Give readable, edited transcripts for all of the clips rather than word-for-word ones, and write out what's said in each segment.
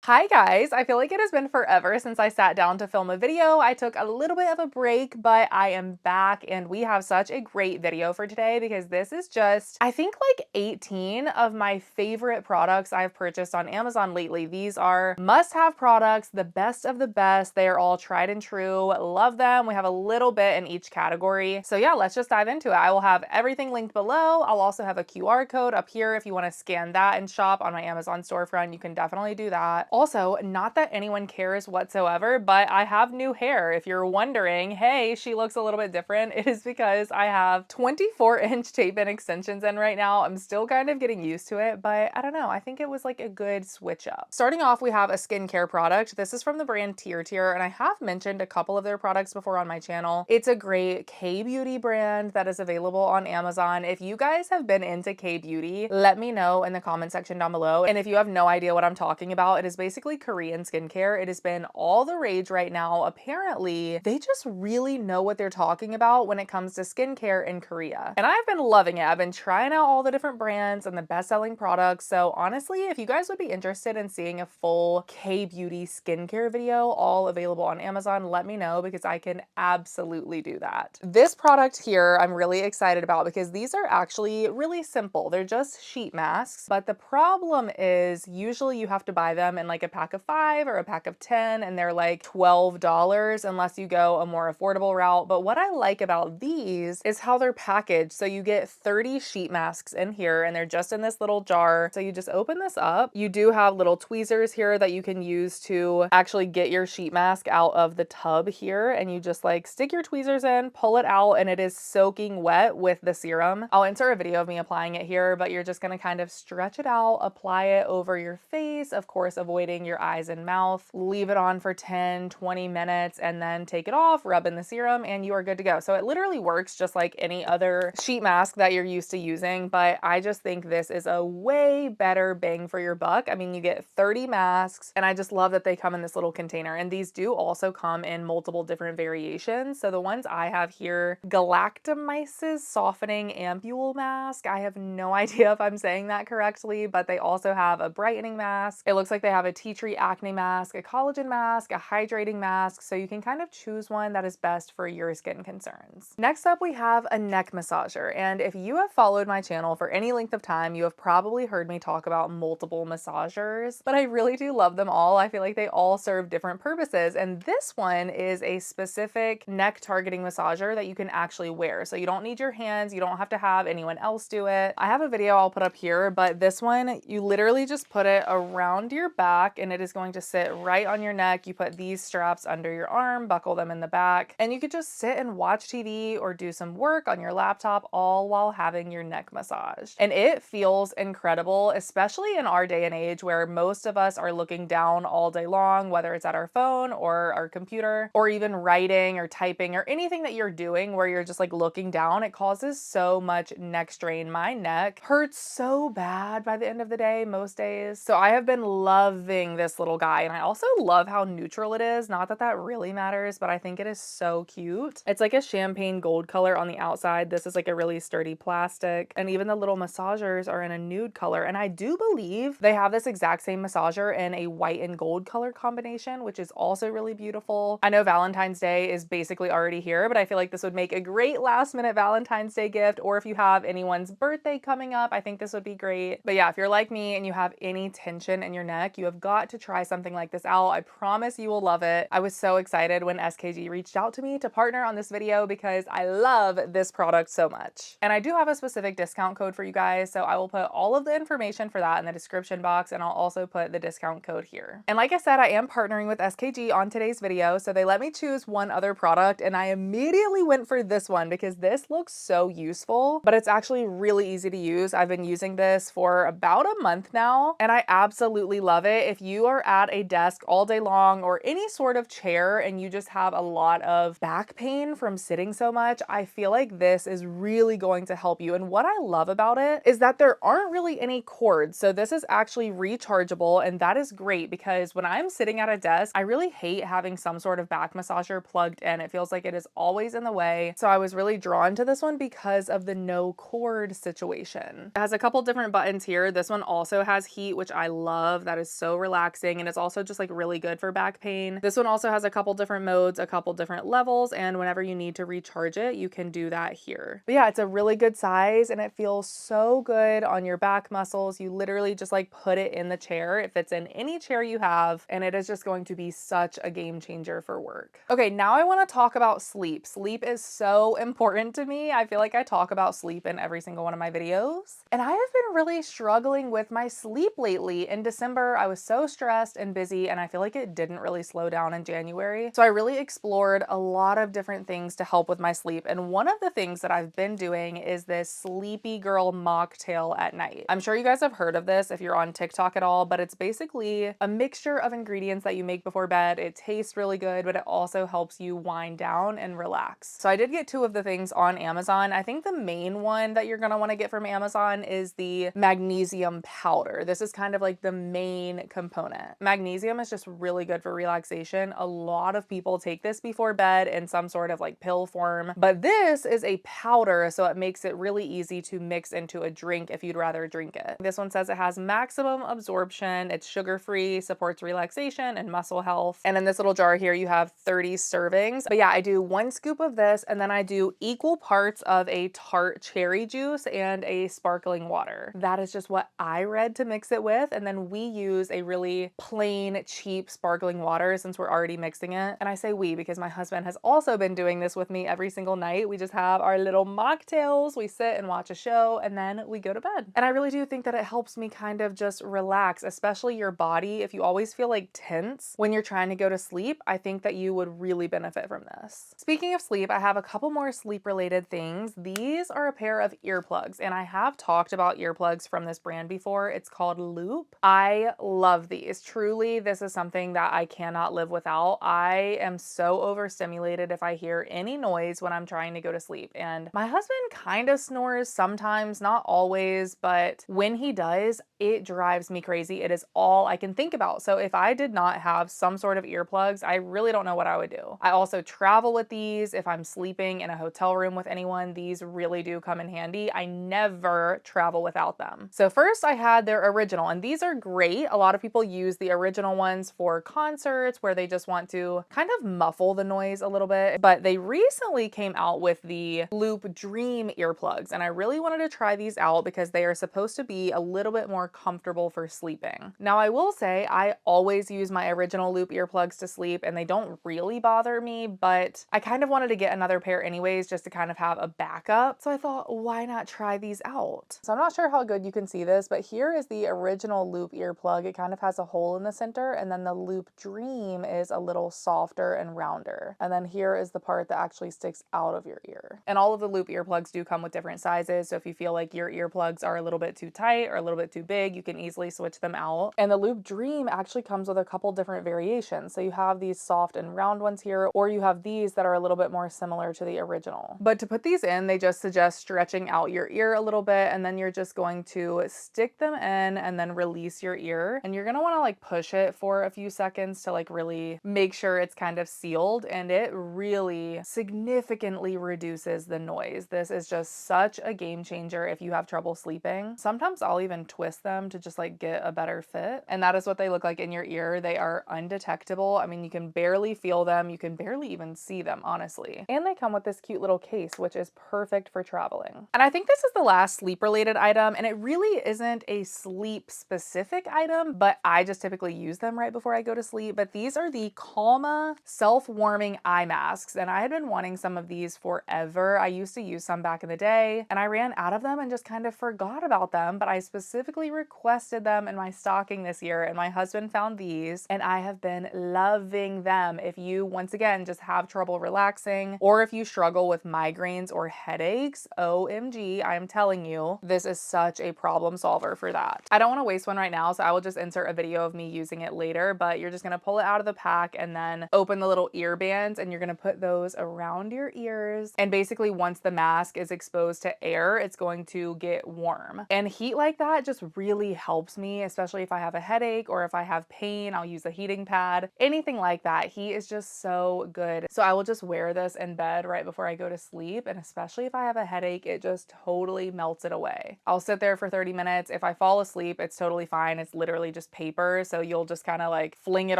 Hi guys, I feel like it has been forever since I sat down to film a video. I took a little bit of a break, but I am back and we have such a great video for today because this is just, I think like 18 of my favorite products I've purchased on Amazon lately. These are must-have products, the best of the best. They are all tried and true. Love them. We have a little bit in each category. So yeah, let's just dive into it. I will have everything linked below. I'll also have a QR code up here if you want to scan that and shop on my Amazon storefront. You can definitely do that. Also, not that anyone cares whatsoever, but I have new hair. If you're wondering, hey, she looks a little bit different, it is because I have 24-inch tape-in extensions in right now. I'm still kind of getting used to it, but I don't know. I think it was like a good switch up. Starting off, we have a skincare product. This is from the brand Tier, and I have mentioned a couple of their products before on my channel. It's a great K-beauty brand that is available on Amazon. If you guys have been into K-beauty, let me know in the comment section down below. And if you have no idea what I'm talking about, it is basically Korean skincare. It has been all the rage right now. Apparently, they just really know what they're talking about when it comes to skincare in Korea. And I've been loving it. I've been trying out all the different brands and the best-selling products. So honestly, if you guys would be interested in seeing a full K-beauty skincare video, all available on Amazon, let me know because I can absolutely do that. This product here, I'm really excited about because these are actually really simple. They're just sheet masks, but the problem is usually you have to buy them in like a pack of 5 or a pack of 10 and they're like $12 unless you go a more affordable route. But what I like about these is how they're packaged. So you get 30 sheet masks in here and they're just in this little jar. So you just open this up. You do have little tweezers here that you can use to actually get your sheet mask out of the tub here, and you just like stick your tweezers in, pull it out, and it is soaking wet with the serum. I'll insert a video of me applying it here, but you're just gonna kind of stretch it out, apply it over your face, of course avoiding your eyes and mouth, leave it on for 10-20 minutes, and then take it off, rub in the serum, and you are good to go. So it literally works just like any other sheet mask that you're used to using, but I just think this is a way better bang for your buck. I mean, you get 30 masks, and I just love that they come in this little container, and these do also come in multiple different variations. So the ones I have here, Galactomyces Softening Ampule Mask. I have no idea if I'm saying that correctly, but they also have a brightening mask. It looks like they have a tea tree acne mask, a collagen mask, a hydrating mask, so you can kind of choose one that is best for your skin concerns. Next up, we have a neck massager, and if you have followed my channel for any length of time, you have probably heard me talk about multiple massagers, but I really do love them all. I feel like they all serve different purposes, and this one is a specific neck targeting massager that you can actually wear. So you don't need your hands, you don't have to have anyone else do it. I have a video I'll put up here, but this one, you literally just put it around your back and it is going to sit right on your neck. You put these straps under your arm, buckle them in the back, and you could just sit and watch TV or do some work on your laptop all while having your neck massaged. And it feels incredible, especially in our day and age where most of us are looking down all day long, whether it's at our phone or our computer, or even writing or typing or anything that you're doing where you're just like looking down. It causes so much neck strain. My neck hurts so bad by the end of the day most days. So I have been loving this little guy, and I also love how neutral it is. Not that that really matters, but I think it is so cute. It's like a champagne gold color on the outside. This is like a really sturdy plastic, and even the little massagers are in a nude color. And I do believe they have this exact same massager in a white and gold color combination, which is also really beautiful. I know Valentine's Day is basically already here, but I feel like this would make a great last minute Valentine's Day gift, or if you have anyone's birthday coming up, I think this would be great. But yeah, if you're like me and you have any tension in your neck, you have got to try something like this out. I promise you will love it. I was so excited when SKG reached out to me to partner on this video because I love this product so much. And I do have a specific discount code for you guys, so I will put all of the information for that in the description box, and I'll also put the discount code here. And like I said, I am partnering with SKG on today's video, so they let me choose one other product, and I immediately went for this one because this looks so useful, but it's actually really easy to use. I've been using this for about a month now, and I absolutely love it. If you are at a desk all day long or any sort of chair and you just have a lot of back pain from sitting so much, I feel like this is really going to help you. And what I love about it is that there aren't really any cords. So this is actually rechargeable, and that is great because when I'm sitting at a desk, I really hate having some sort of back massager plugged in. It feels like it is always in the way. So I was really drawn to this one because of the no cord situation. It has a couple different buttons here. This one also has heat, which I love. That is so relaxing, and it's also just like really good for back pain. This one also has a couple different modes, a couple different levels, and whenever you need to recharge it, you can do that here. But yeah, it's a really good size and it feels so good on your back muscles. You literally just like put it in the chair. It fits in any chair you have, and it is just going to be such a game changer for work. Okay, now I want to talk about sleep. Sleep is so important to me. I feel like I talk about sleep in every single one of my videos. And I have been really struggling with my sleep lately. In December, I was so stressed and busy, and I feel like it didn't really slow down in January. So I really explored a lot of different things to help with my sleep. And one of the things that I've been doing is this Sleepy Girl Mocktail at night. I'm sure you guys have heard of this if you're on TikTok at all, but it's basically a mixture of ingredients that you make before bed. It tastes really good, but it also helps you wind down and relax. So I did get two of the things on Amazon. I think the main one that you're gonna wanna get from Amazon is the magnesium powder. This is kind of like the main component. Magnesium is just really good for relaxation. A lot of people take this before bed in some sort of like pill form, but this is a powder, so it makes it really easy to mix into a drink if you'd rather drink it. This one says it has maximum absorption, it's sugar-free, supports relaxation and muscle health. And in this little jar here, you have 30 servings. But yeah, I do 1 scoop of this, and then I do equal parts of a tart cherry juice and a sparkling water. That is just what I read to mix it with. And then we use a really plain, cheap sparkling water since we're already mixing it. And I say we because my husband has also been doing this with me every single night. We just have our little mocktails. We sit and watch a show, and then we go to bed. And I really do think that it helps me kind of just relax, especially your body. If you always feel like tense when you're trying to go to sleep, I think that you would really benefit from this. Speaking of sleep, I have a couple more sleep related things. These are a pair of earplugs, and I have talked about earplugs from this brand before. It's called Loop. I love these. Truly, this is something that I cannot live without. I am so overstimulated if I hear any noise when I'm trying to go to sleep. And my husband kind of snores sometimes, not always, but when he does, it drives me crazy. It is all I can think about. So if I did not have some sort of earplugs, I really don't know what I would do. I also travel with these. If I'm sleeping in a hotel room with anyone, these really do come in handy. I never travel without them. So first I had their original, and these are great. A lot of people use the original ones for concerts where they just want to kind of muffle the noise a little bit, but they recently came out with the Loop Dream earplugs, and I really wanted to try these out because they are supposed to be a little bit more comfortable for sleeping. Now I will say I always use my original Loop earplugs to sleep and they don't really bother me, but I kind of wanted to get another pair anyways just to kind of have a backup. So I thought, why not try these out? So I'm not sure how good you can see this, but here is the original Loop earplug. It kind of has a hole in the center, and then the Loop Dream is a little softer and rounder. And then here is the part that actually sticks out of your ear. And all of the Loop earplugs do come with different sizes, so if you feel like your earplugs are a little bit too tight or a little bit too big, you can easily switch them out. And the Loop Dream actually comes with a couple different variations. So you have these soft and round ones here, or you have these that are a little bit more similar to the original. But to put these in, they just suggest stretching out your ear a little bit, and then you're just going to stick them in and then release your ear. And you're gonna wanna like push it for a few seconds to like really make sure it's kind of sealed, and it really significantly reduces the noise. This is just such a game changer if you have trouble sleeping. Sometimes I'll even twist them to just like get a better fit. And that is what they look like in your ear. They are undetectable. I mean, you can barely feel them. You can barely even see them, honestly. And they come with this cute little case, which is perfect for traveling. And I think this is the last sleep related item, and it really isn't a sleep specific item, but I just typically use them right before I go to sleep. But these are the Calma self-warming eye masks, and I had been wanting some of these forever. I used to use some back in the day, and I ran out of them and just kind of forgot about them, but I specifically requested them in my stocking this year, and my husband found these, and I have been loving them. If you, once again, just have trouble relaxing, or if you struggle with migraines or headaches, OMG, I'm telling you, this is such a problem solver for that. I don't want to waste one right now, so I will just insert a video of me using it later, but you're just going to pull it out of the pack and then open the little ear bands, and you're going to put those around your ears. And basically once the mask is exposed to air, it's going to get warm. And heat like that just really helps me, especially if I have a headache or if I have pain, I'll use a heating pad, anything like that. Heat is just so good. So I will just wear this in bed right before I go to sleep. And especially if I have a headache, it just totally melts it away. I'll sit there for 30 minutes. If I fall asleep, it's totally fine. It's literally just paper. So you'll just kind of like fling it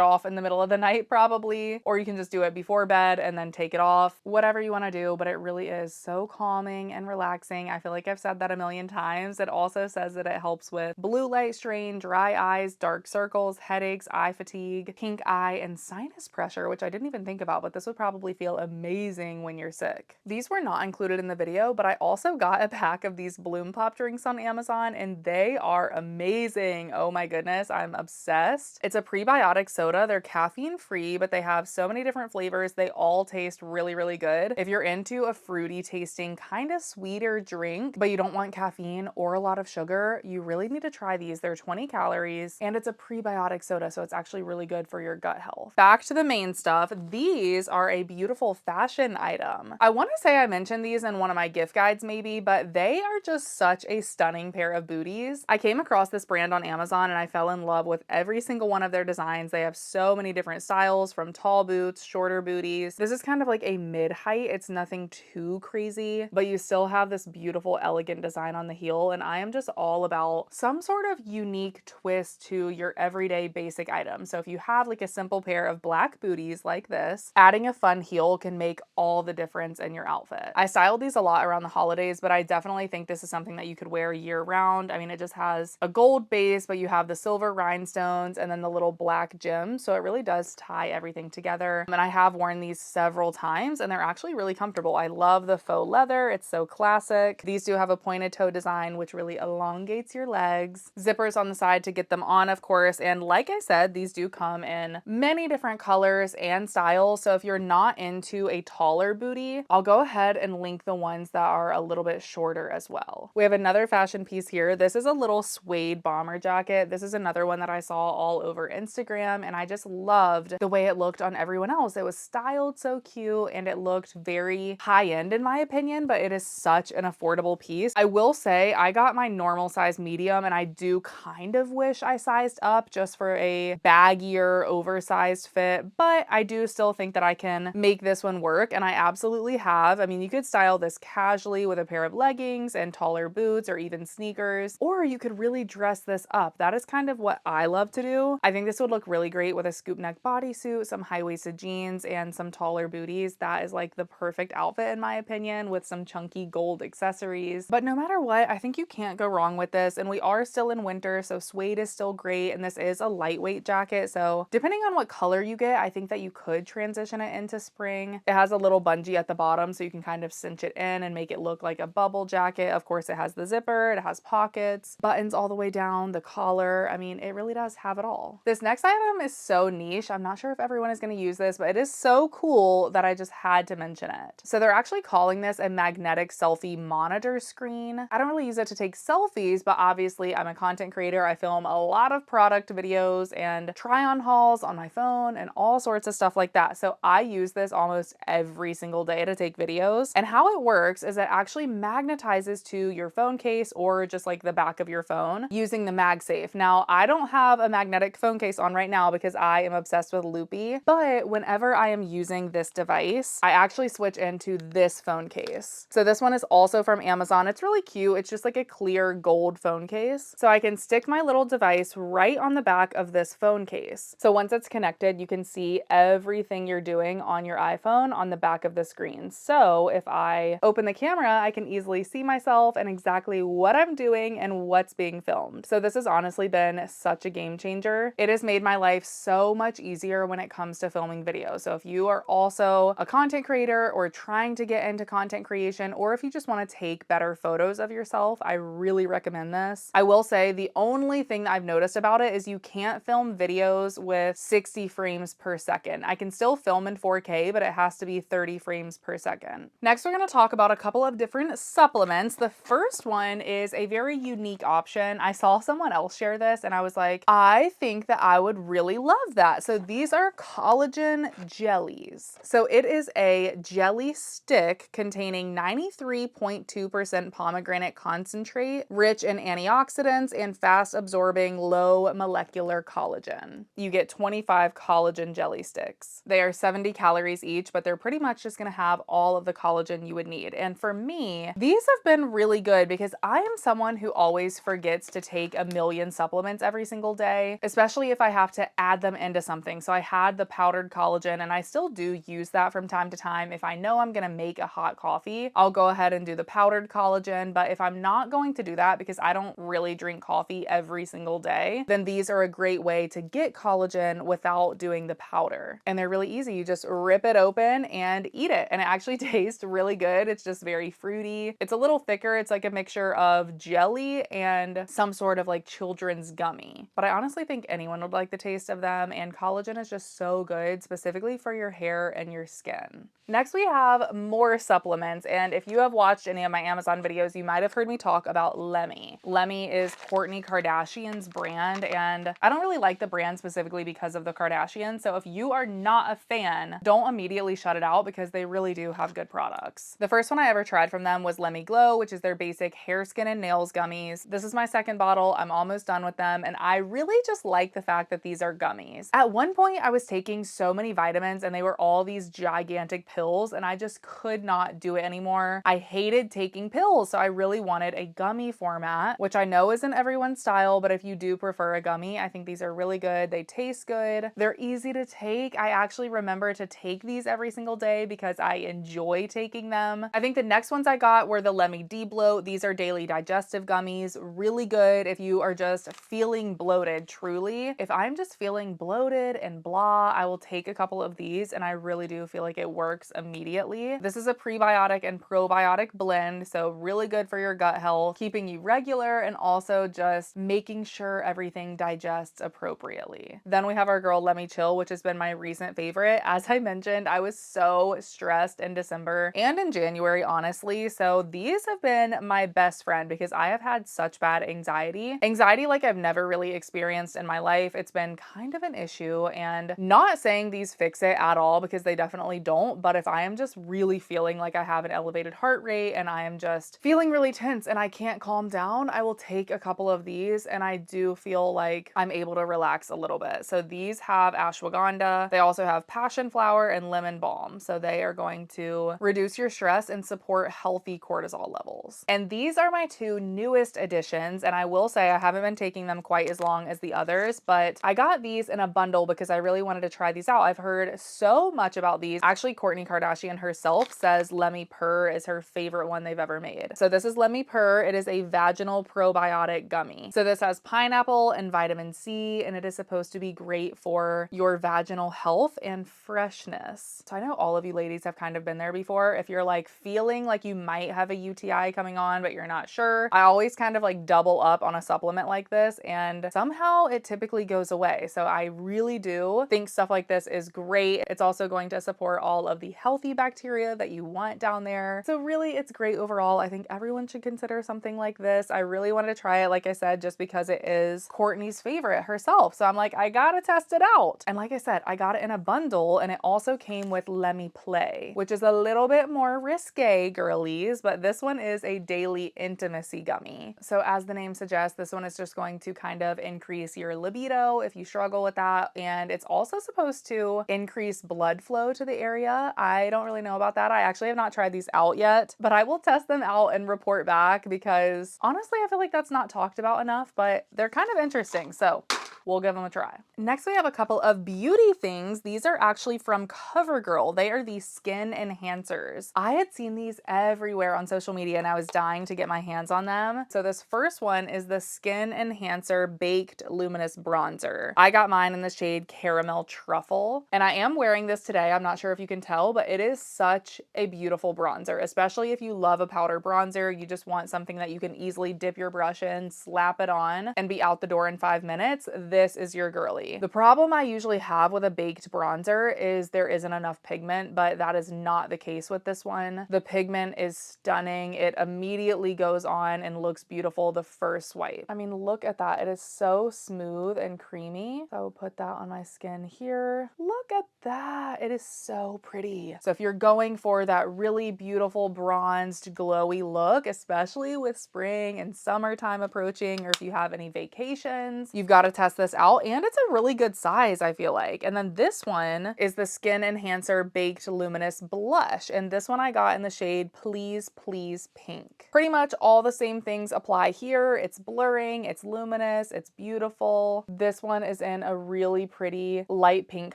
off in the middle of the night probably, or you can just do it before bed and then take it off, whatever you want to do. But it really is so calming and relaxing. I feel like I've said that a million times. It also says that it helps with blue light strain, dry eyes, dark circles, headaches, eye fatigue, pink eye, and sinus pressure, which I didn't even think about, but this would probably feel amazing when you're sick. These were not included in the video, but I also got a pack of these Bloom Pop drinks on Amazon, and they are amazing. Oh my goodness, I'm obsessed. It's a prebiotic soda. They're caffeine free, but they have so many different flavors. They all taste really, really good. If you're into a fruity tasting, kind of sweeter drink, but you don't want caffeine or a lot of sugar, you really need to try these. They're 20 calories and it's a prebiotic soda, so it's actually really good for your gut health. Back to the main stuff. These are a beautiful fashion item. I want to say I mentioned these in one of my gift guides maybe, but they are just such a stunning pair of booties. I came across this brand on Amazon and I fell in love with every single one of their designs. They have so many different styles, from tall boots, shorter booties. This is kind of like a mid-height. It's nothing too crazy, but you still have this beautiful, elegant design on the heel. And I am just all about some sort of unique twist to your everyday basic item. So if you have like a simple pair of black booties like this, adding a fun heel can make all the difference in your outfit. I styled these a lot around the holidays, but I definitely think this is something that you could wear year round. I mean, it just has a gold base, but you have the silver rhinestones and then the little black gems. So it really does tie everything together. And I have worn these several times and they're actually really comfortable. I love the faux leather. It's so classic. These do have a pointed toe design, which really elongates your legs. Zippers on the side to get them on, of course. And like I said, these do come in many different colors and styles. So if you're not into a taller booty, I'll go ahead and link the ones that are a little bit shorter as well. We have another fashion piece here. This is a little suede bomber jacket. This is another one that I saw all over Instagram and I just loved the way it looked on everyone else. It was styled so cute and it looked very high-end in my opinion, but it is such an affordable piece. I will say I got my normal size medium and I do kind of wish I sized up just for a baggier, oversized fit, but I do still think that I can make this one work and I absolutely have. I mean, you could style this casually with a pair of leggings and taller boots or even sneakers, or you could really dress this up. That is kind of what I love to do. I think this would look really great with a scoop neck bodysuit, some high-waisted jeans, and some taller booties. That is like the perfect outfit in my opinion, with some chunky gold accessories. But no matter what, I think you can't go wrong with this, and we are still in winter, so suede is still great, and this is a lightweight jacket, so depending on what color you get, I think that you could transition it into spring. It has a little bungee at the bottom, so you can kind of cinch it in and make it look like a bubble jacket. Of course, it has the zipper, it has pockets, buttons all the way down, the collar. I mean, it really does have it all. This next item is so niche. I'm not sure if everyone is going to use this, but it is so cool that I just had to mention it. So they're actually calling this a magnetic selfie monitor screen. I don't really use it to take selfies, but obviously I'm a content creator. I film a lot of product videos and try on hauls on my phone and all sorts of stuff like that. So I use this almost every single day to take videos. And how it works is it actually magnetizes to your phone case or just like the back of your phone using the MagSafe. Now, I don't have a magnetic phone case on right now because I am obsessed with Loopy, but whenever I am using this device, I actually switch into this phone case. So this one is also from Amazon. It's really cute. It's just like a clear gold phone case. So I can stick my little device right on the back of this phone case. So once it's connected, you can see everything you're doing on your iPhone on the back of the screen. So if I open the camera, I can easily see myself and exactly what I'm doing and what's being filmed. So this has honestly been such a game changer. It has made my life so much easier when it comes to filming videos. So if you are also a content creator or trying to get into content creation, or if you just want to take better photos of yourself, I really recommend this. I will say the only thing that I've noticed about it is you can't film videos with 60 frames per second. I can still film in 4K, but it has to be 30 frames per second. Next, we're going to talk about a couple of different supplements. The first one is a very unique option. I saw someone else share this and I was like, I think that I would really love that. So these are collagen jellies. So it is a jelly stick containing 93.2% pomegranate concentrate, rich in antioxidants and fast absorbing low molecular collagen. You get 25 collagen jelly sticks. They are 70 calories each, but they're pretty much just gonna have all of the collagen you would need. And for me, these have been really good because I am someone who always forgets to take a million supplements every single day, especially if I have to add them into something. So I had the powdered collagen, and I still do use that from time to time. If I know I'm gonna make a hot coffee, I'll go ahead and do the powdered collagen. But if I'm not going to do that, because I don't really drink coffee every single day, then these are a great way to get collagen without doing the powder. And they're really easy. You just rip it open and eat it. And it actually tastes really good. It's just very fruity. It's a little thicker. It's like a mixture of jelly and some sort of like children's gummy. But I honestly think anyone would like the taste of them, and collagen is just so good, specifically for your hair and your skin. Next, we have more supplements, and if you have watched any of my Amazon videos, you might have heard me talk about Lemme. Lemme is Kourtney Kardashian's brand, and I don't really like the brand specifically because of the Kardashians, so if you are not a fan, don't immediately shut it out because they really do have good products. The first one I ever tried from them was Lemme Glow, which is their basic hair, skin, and nails gummies. This is my second bottle. I'm almost done with them, and I really just like the fact that these are gummies. At one point, I was taking so many vitamins, and they were all these gigantic pills, and I just could not do it anymore. I hated taking pills, so I really wanted a gummy format, which I know isn't everyone's style, but if you do prefer a gummy, I think these are really good. They taste good. They're easy to take. I actually remember to take these every single day because I enjoy taking them. I think the next ones I got were the Lemme D-Bloat. These are daily digestive gummies. Really good if you are just feeling bloated, truly. If I'm just feeling bloated and blah, I will take a couple of these, and I really do feel like it works immediately. This is a prebiotic and probiotic blend, so really good for your gut health, keeping you regular and also just making sure everything digests appropriately. Then we have our girl Lemme Chill, which has been my recent favorite. As I mentioned, I was so stressed in December and in January, honestly, so these have been my best friend because I have had such bad anxiety. Anxiety like I've never really experienced in my life. It's been kind of an issue, and not saying these fix it at all because they definitely don't, but if I am just really feeling like I have an elevated heart rate and I am just feeling really tense and I can't calm down, I will take a couple of these, and I do feel like I'm able to relax a little bit. So these have ashwagandha. They also have passion flower and lemon balm. So they are going to reduce your stress and support healthy cortisol levels. And these are my two newest additions, and I will say I haven't been taking them quite as long as the others, but I got these in a bundle because I really wanted to try these out. I've heard so much about these. Actually, Kourtney Kardashian herself says Lemme Purr is her favorite one they've ever made. So this is Lemme Purr. It is a vaginal probiotic gummy. So this has pineapple and vitamin C, and it is supposed to be great for your vaginal health and freshness. So I know all of you ladies have kind of been there before. If you're like feeling like you might have a UTI coming on, but you're not sure, I always kind of like double up on a supplement like this, and somehow it typically goes away. So I really do think stuff like this is great. It's also going to support all of the healthy bacteria that you want down there. So really, it's great overall. I think everyone should consider something like this. I really wanted to try it, like I said, just because it is Kourtney's favorite herself. So I'm like, I gotta test it out. And like I said, I got it in a bundle, and it also came with Lemme Play, which is a little bit more risque, girlies, but this one is a daily intimacy gummy. So as the name suggests, this one is just going to kind of increase your libido if you struggle with that. And it's also supposed to increase blood flow to the area. I don't really know about that. I actually have not tried these out yet, but I will test them out and report back because honestly, I feel like that's not talked about enough, but they're kind of interesting. So we'll give them a try. Next, we have a couple of beauty things. These are actually from CoverGirl. They are the skin enhancers. I had seen these everywhere on social media, and I was dying to get my hands on them. So this first one is the Skin Enhancer Baked Luminous Bronzer. I got mine in the shade Caramel Truffle, and I am wearing this today. I'm not sure if you can tell, but it is such a beautiful bronzer, especially if you love a powder bronzer. You just want something that you can easily dip your brush in, slap it on, and be out the door in 5 minutes. This is your girly. The problem I usually have with a baked bronzer is there isn't enough pigment, but that is not the case with this one. The pigment is stunning. It immediately goes on and looks beautiful the first swipe. I mean, look at that. It is so smooth and creamy. So I will put that on my skin here. Look at that. It is so pretty. So if you're going for that really beautiful bronzed glowy look, especially with spring and summertime approaching, or if you have any vacations, you've got to test this this out, and it's a really good size, I feel like. And then this one is the Skin Enhancer Baked Luminous Blush, and this one I got in the shade Please Please Pink. Pretty much all the same things apply here. It's blurring, it's luminous, it's beautiful. This one is in a really pretty light pink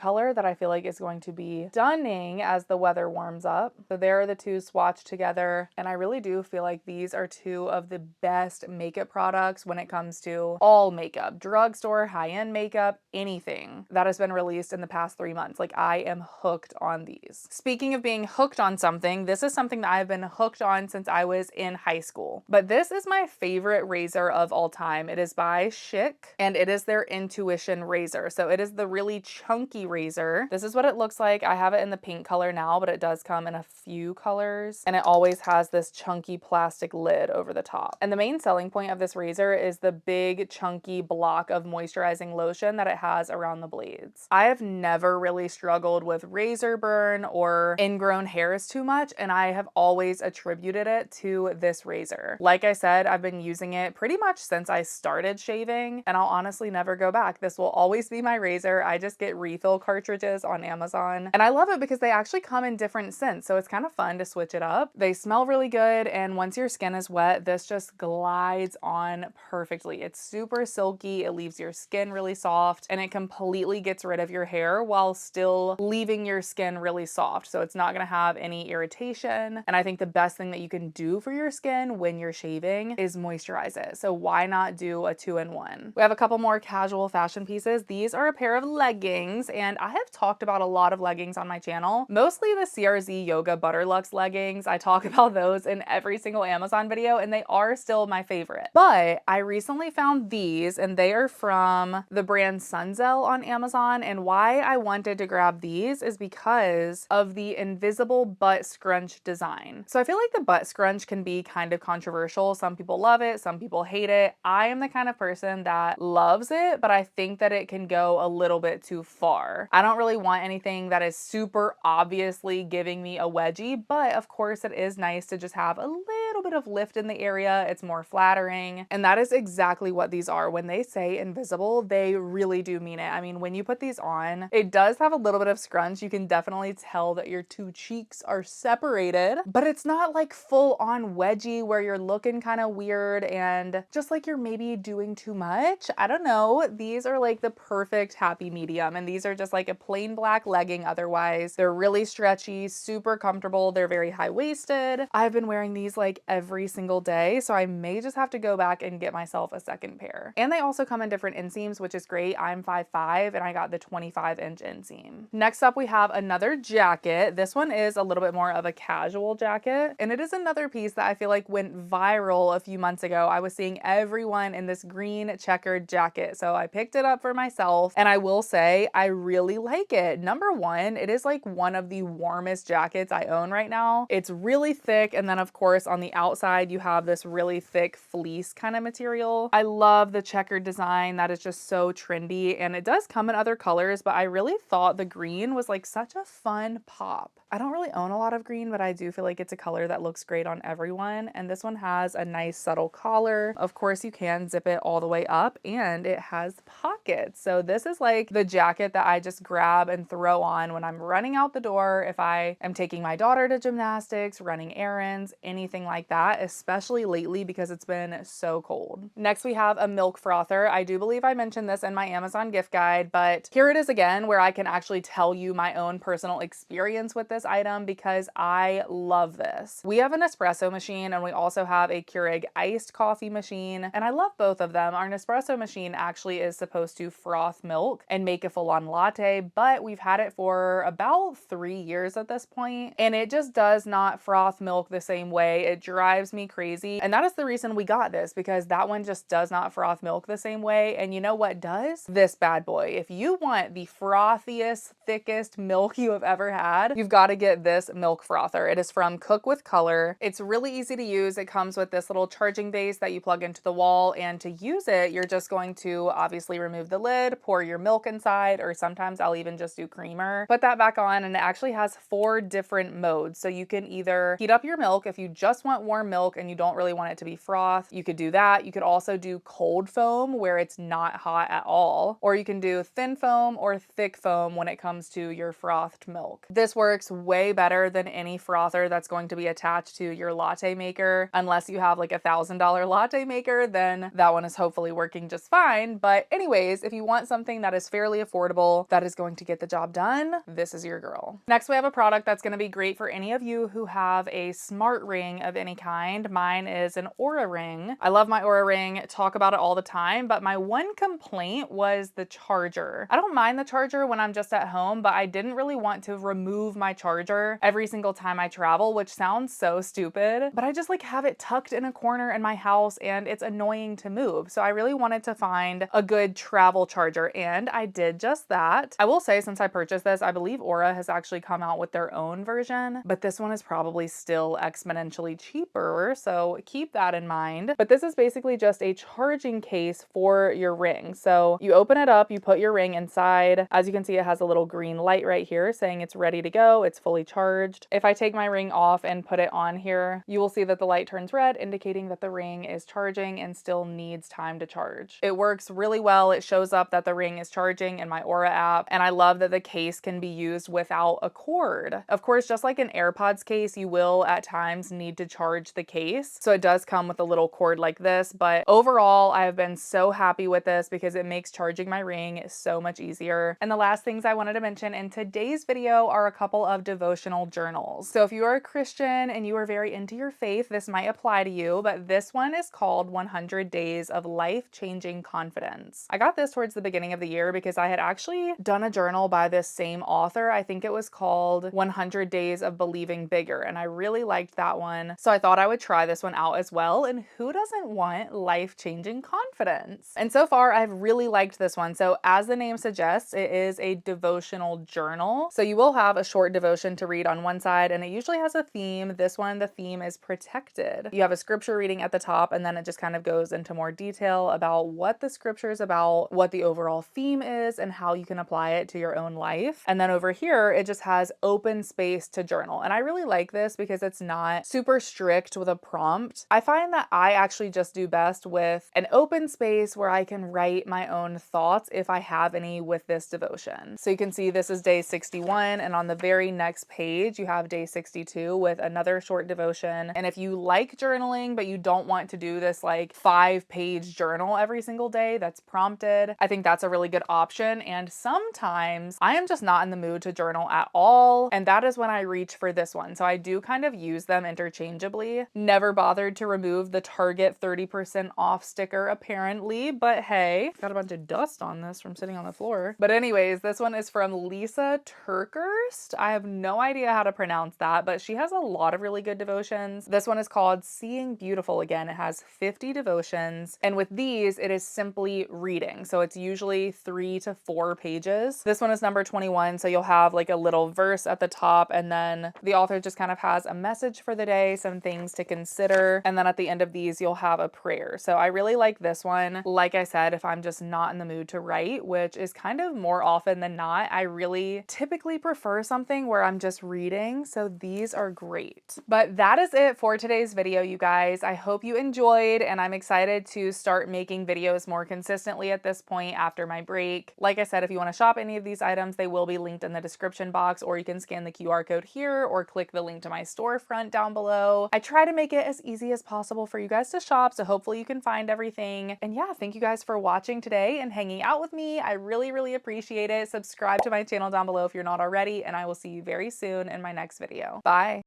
color that I feel like is going to be stunning as the weather warms up. So there are the two swatched together, and I really do feel like these are two of the best makeup products when it comes to all makeup, drugstore, high-end makeup, anything that has been released in the past 3 months. Like, I am hooked on these. Speaking of being hooked on something, this is something that I've been hooked on since I was in high school. But this is my favorite razor of all time. It is by Schick, and it is their Intuition razor. So it is the really chunky razor. This is what it looks like. I have it in the pink color now, but it does come in a few colors, and it always has this chunky plastic lid over the top. And the main selling point of this razor is the big chunky block of moisturizing lotion that it has around the blades. I have never really struggled with razor burn or ingrown hairs too much, and I have always attributed it to this razor. Like I said, I've been using it pretty much since I started shaving, and I'll honestly never go back. This will always be my razor. I just get refill cartridges on Amazon, and I love it because they actually come in different scents, so it's kind of fun to switch it up. They smell really good, and once your skin is wet, this just glides on perfectly. It's super silky, it leaves your skin really soft, and it completely gets rid of your hair while still leaving your skin really soft, so it's not gonna have any irritation. And I think the best thing that you can do for your skin when you're shaving is moisturize it. So why not do a 2-in-1? We have a couple more casual fashion pieces. These are a pair of leggings, and I have talked about a lot of leggings on my channel, mostly the CRZ Yoga Butterlux leggings. I talk about those in every single Amazon video, and they are still my favorite. But I recently found these, and they are from the brand Sunzel on Amazon, and why I wanted to grab these is because of the invisible butt scrunch design. So I feel like the butt scrunch can be kind of controversial. Some people love it, some people hate it. I am the kind of person that loves it, but I think that it can go a little bit too far. I don't really want anything that is super obviously giving me a wedgie, but of course it is nice to just have a little bit of lift in the area. It's more flattering, and that is exactly what these are. When they say invisible, they really do mean it. I mean, when you put these on, it does have a little bit of scrunch. You can definitely tell that your two cheeks are separated, but it's not like full on wedgie where you're looking kind of weird and just like you're maybe doing too much. I don't know. These are like the perfect happy medium, and these are just like a plain black legging otherwise. They're really stretchy, super comfortable. They're very high-waisted. I've been wearing these like every single day, so I may just have to go back and get myself a second pair. And they also come in different inseams, which is great. I'm 5'5", and I got the 25-inch inseam. Next up, we have another jacket. This one is a little bit more of a casual jacket, and it is another piece that I feel like went viral a few months ago. I was seeing everyone in this green checkered jacket, so I picked it up for myself, and I will say I really like it. Number one, it is like one of the warmest jackets I own right now. It's really thick, and then of course on the outside you have this really thick fleece kind of material. I love the checkered design. That is just so trendy, and it does come in other colors, but I really thought the green was like such a fun pop. I don't really own a lot of green, but I do feel like it's a color that looks great on everyone, and this one has a nice subtle collar. Of course, you can zip it all the way up, and it has pockets. So this is like the jacket that I just grab and throw on when I'm running out the door, if I am taking my daughter to gymnastics, running errands, anything like that, especially lately because it's been so cold. Next, we have a milk frother. I do believe I mentioned this in my Amazon gift guide, but here it is again, where I can actually tell you my own personal experience with this item because I love this. We have an espresso machine, and we also have a Keurig iced coffee machine, and I love both of them. Our Nespresso machine actually is supposed to froth milk and make a full-on latte, but we've had it for about 3 years at this point, and it just does not froth milk the same way. It drives me crazy, and that is the reason we got this, because that one just does not froth milk the same way. And you know what does? This bad boy. If you want the frothiest, thickest milk you have ever had, you've got to get this milk frother. It is from Cook with Color. It's really easy to use. It comes with this little charging base that you plug into the wall, and to use it, you're just going to obviously remove the lid, pour your milk inside, or sometimes I'll even just do creamer, put that back on, and it actually has 4 different modes. So you can either heat up your milk if you just want want warm milk and you don't really want it to be froth, you could do that. You could also do cold foam where it's not hot at all, or you can do thin foam or thick foam when it comes to your frothed milk. This works way better than any frother that's going to be attached to your latte maker. Unless you have like $1,000 latte maker, then that one is hopefully working just fine. But anyways, if you want something that is fairly affordable, that is going to get the job done, this is your girl. Next, we have a product that's going to be great for any of you who have a smart ring of any kind. Mine is an Aura ring. I love my Aura ring, talk about it all the time, but my one complaint was the charger. I don't mind the charger when I'm just at home, but I didn't really want to remove my charger every single time I travel, which sounds so stupid, but I just like have it tucked in a corner in my house and it's annoying to move. So I really wanted to find a good travel charger and I did just that. I will say, since I purchased this, I believe Aura has actually come out with their own version, but this one is probably still exponentially cheaper, so keep that in mind. But this is basically just a charging case for your ring. So you open it up, you put your ring inside. As you can see, it has a little green light right here saying it's ready to go, it's fully charged. If I take my ring off and put it on here, you will see that the light turns red, indicating that the ring is charging and still needs time to charge. It works really well. It shows up that the ring is charging in my Aura app, and I love that the case can be used without a cord. Of course, just like an AirPods case, you will at times need to charge the case. So it does come with a little cord like this, but overall, I have been so happy with this because it makes charging my ring so much easier. And the last things I wanted to mention in today's video are a couple of devotional journals. So if you are a Christian and you are very into your faith, this might apply to you, but this one is called 100 Days of Life-Changing Confidence. I got this towards the beginning of the year because I had actually done a journal by this same author. I think it was called 100 Days of Believing Bigger, and I really liked that one. So I thought I would try this one out as well, and who doesn't want life-changing confidence? And so far, I've really liked this one. So as the name suggests, it is a devotional journal. So you will have a short devotion to read on one side, and it usually has a theme. This one, the theme is protected. You have a scripture reading at the top, and then it just kind of goes into more detail about what the scripture is about, what the overall theme is, and how you can apply it to your own life. And then over here, it just has open space to journal. And I really like this because it's not super strict with a prompt. I find that I actually just do best with an open space where I can write my own thoughts if I have any with this devotion. So you can see this is day 61, and on the very next page, you have day 62 with another short devotion. And if you like journaling, but you don't want to do this like 5-page journal every single day that's prompted, I think that's a really good option. And sometimes I am just not in the mood to journal at all, and that is when I reach for this one. So I do kind of use them interchangeably. Never bothered to remove the Target 30% off sticker apparently, but hey, got a bunch of dust on this from sitting on the floor. But anyways, this one is from Lisa Turkhurst. I have no idea how to pronounce that, but she has a lot of really good devotions. This one is called Seeing Beautiful Again. It has 50 devotions, and with these, it is simply reading. So it's usually 3 to 4 pages. This one is number 21, so you'll have like a little verse at the top, and then the author just kind of has a message for the day, some things to consider, and then at the end of these, you'll have a prayer. So I really like this one. Like I said, if I'm just not in the mood to write, which is kind of more often than not, I really typically prefer something where I'm just reading. So these are great. But that is it for today's video, you guys. I hope you enjoyed, and I'm excited to start making videos more consistently at this point after my break. Like I said, if you want to shop any of these items, they will be linked in the description box, or you can scan the QR code here or click the link to my storefront down below. I try to make it as easy as possible for you guys to shop, so hopefully you can find everything. And yeah, thank you guys for watching today and hanging out with me. I really, really appreciate it. Subscribe to my channel down below if you're not already, and I will see you very soon in my next video. Bye.